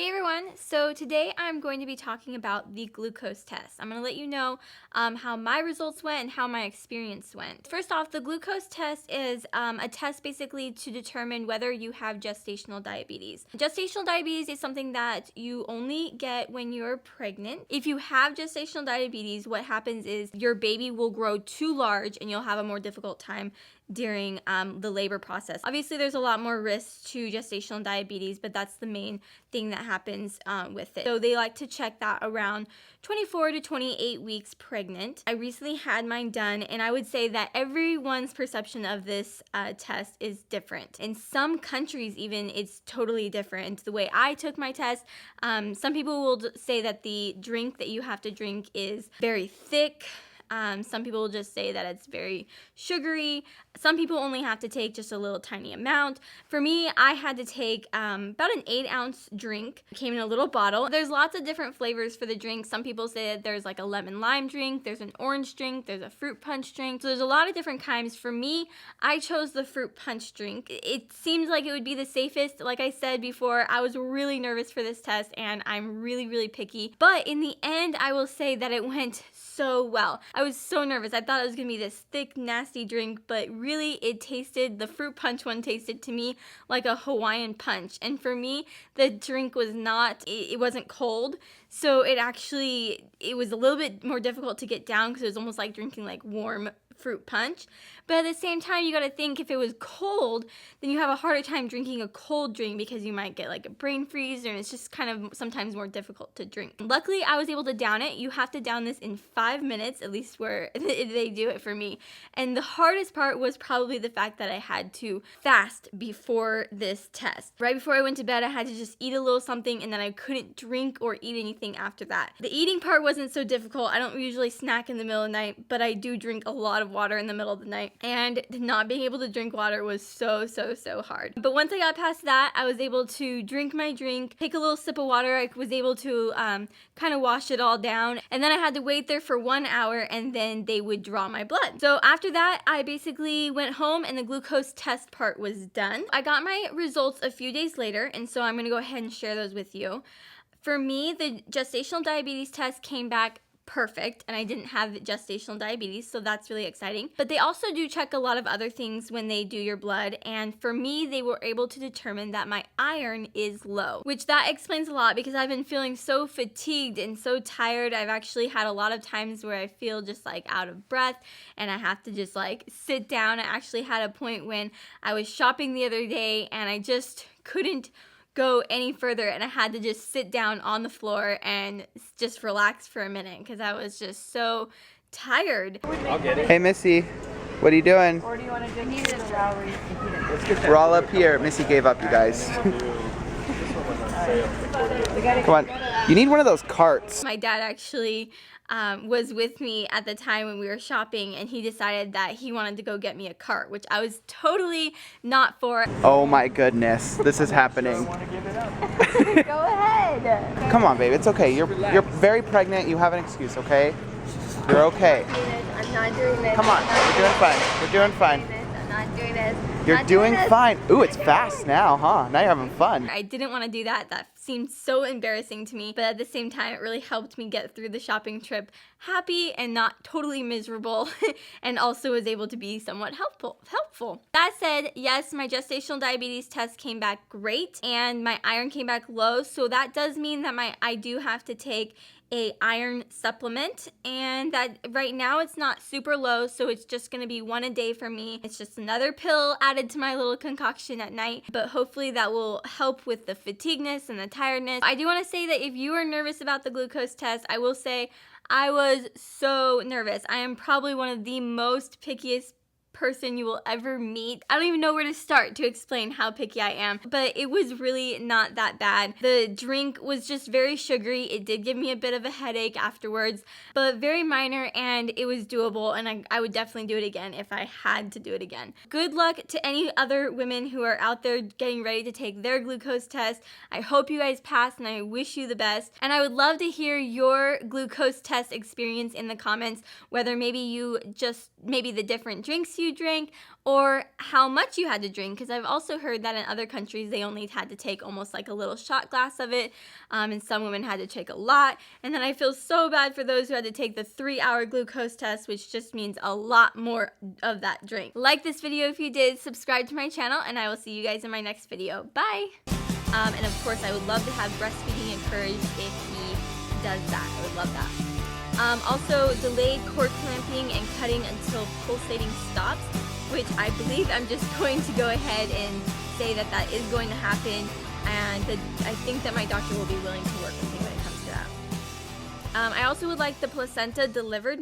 Hey everyone, so today I'm going to be talking about the glucose test. I'm going to let you know how my results went and how my experience went. First off, the glucose test is a test basically to determine whether you have gestational diabetes. Gestational diabetes is something that you only get when you're pregnant. If you have gestational diabetes, what happens is your baby will grow too large and you'll have a more difficult time during the labor process. Obviously, there's a lot more risks to gestational diabetes, but that's the main thing that happens with it. So they like to check that around 24 to 28 weeks pregnant. I recently had mine done, and I would say that everyone's perception of this test is different. In some countries even, it's totally different. The way I took my test, some people will say that the drink that you have to drink is very thick. Some people will just say that it's very sugary. Some people only have to take just a little tiny amount. For me, I had to take about an 8-ounce drink. It came in a little bottle. There's lots of different flavors for the drink. Some people say that there's like a lemon lime drink, there's an orange drink, there's a fruit punch drink. So there's a lot of different kinds. For me, I chose the fruit punch drink. It seems like it would be the safest. Like I said before, I was really nervous for this test and I'm really picky. But in the end, I will say that it went so well. I was so nervous. I thought it was gonna be this thick, nasty drink, but really the fruit punch one tasted to me like a Hawaiian punch. And for me, the drink was it wasn't cold. So it was a little bit more difficult to get down because it was almost like drinking like warm fruit punch. But at the same time, you gotta think if it was cold, then you have a harder time drinking a cold drink because you might get like a brain freeze and it's just kind of sometimes more difficult to drink. Luckily, I was able to down it. You have to down this in 5 minutes, at least where they do it for me. And the hardest part was probably the fact that I had to fast before this test. Right before I went to bed, I had to just eat a little something and then I couldn't drink or eat anything after that. The eating part wasn't so difficult. I don't usually snack in the middle of the night, but I do drink a lot of water in the middle of the night, and not being able to drink water was so hard. But once I got past that, I was able to drink my drink, take a little sip of water. I was able to kind of wash it all down, and then I had to wait there for 1 hour and then they would draw my blood. So after that, I basically went home and the glucose test part was done. I got my results a few days later, and so I'm gonna go ahead and share those with you. For me, the gestational diabetes test came back perfect, and I didn't have gestational diabetes, so that's really exciting. But they also do check a lot of other things when they do your blood, and for me, they were able to determine that my iron is low, which that explains a lot because I've been feeling so fatigued and so tired. I've actually had a lot of times where I feel just like out of breath and I have to just like sit down. I actually had a point when I was shopping the other day and I just couldn't go any further and I had to just sit down on the floor and just relax for a minute because I was just so tired. I'll get it. Hey Missy, what are you doing? Or do you want to do it around? We're all up here. Missy gave up, you guys. Come on, you need one of those carts. My dad actually was with me at the time when we were shopping, and he decided that he wanted to go get me a cart, which I was totally not for. Oh my goodness, this is happening. Go ahead. Come on, babe, it's okay. You're very pregnant. You have an excuse, okay? You're okay. I'm not doing this. Come on, we're doing fine. We're doing fine. I'm not doing this. You're doing fine. Ooh, it's fast now, huh? Now you're having fun. I didn't want to do that. That seemed so embarrassing to me, but at the same time, it really helped me get through the shopping trip happy and not totally miserable, and also was able to be somewhat helpful. That said, yes, my gestational diabetes test came back great, and my iron came back low, so that does mean that I do have to take a iron supplement, and that right now it's not super low, so it's just gonna be 1 a day for me. It's just another pill added to my little concoction at night, but hopefully that will help with the fatigueness and the tiredness. I do want to say that if you are nervous about the glucose test, I will say I was so nervous. I am probably one of the most pickiest person you will ever meet. I don't even know where to start to explain how picky I am, but it was really not that bad. The drink was just very sugary. It did give me a bit of a headache afterwards, but very minor, and it was doable, and I would definitely do it again if I had to do it again. Good luck to any other women who are out there getting ready to take their glucose test. I hope you guys pass, and I wish you the best, and I would love to hear your glucose test experience in the comments, whether maybe you just maybe the different drinks you drank or how much you had to drink, because I've also heard that in other countries they only had to take almost like a little shot glass of it, and some women had to take a lot. And then I feel so bad for those who had to take the 3-hour glucose test, which just means a lot more of that drink. Like this video if you did, subscribe to my channel, and I will see you guys in my next video. Bye! And of course I would love to have breastfeeding encouraged if he does that. I would love that. Also, delayed cord clamping and cutting until pulsating stops, which I believe I'm just going to go ahead and say that that is going to happen, and I think that my doctor will be willing to work with me when it comes to that. I also would like the placenta delivered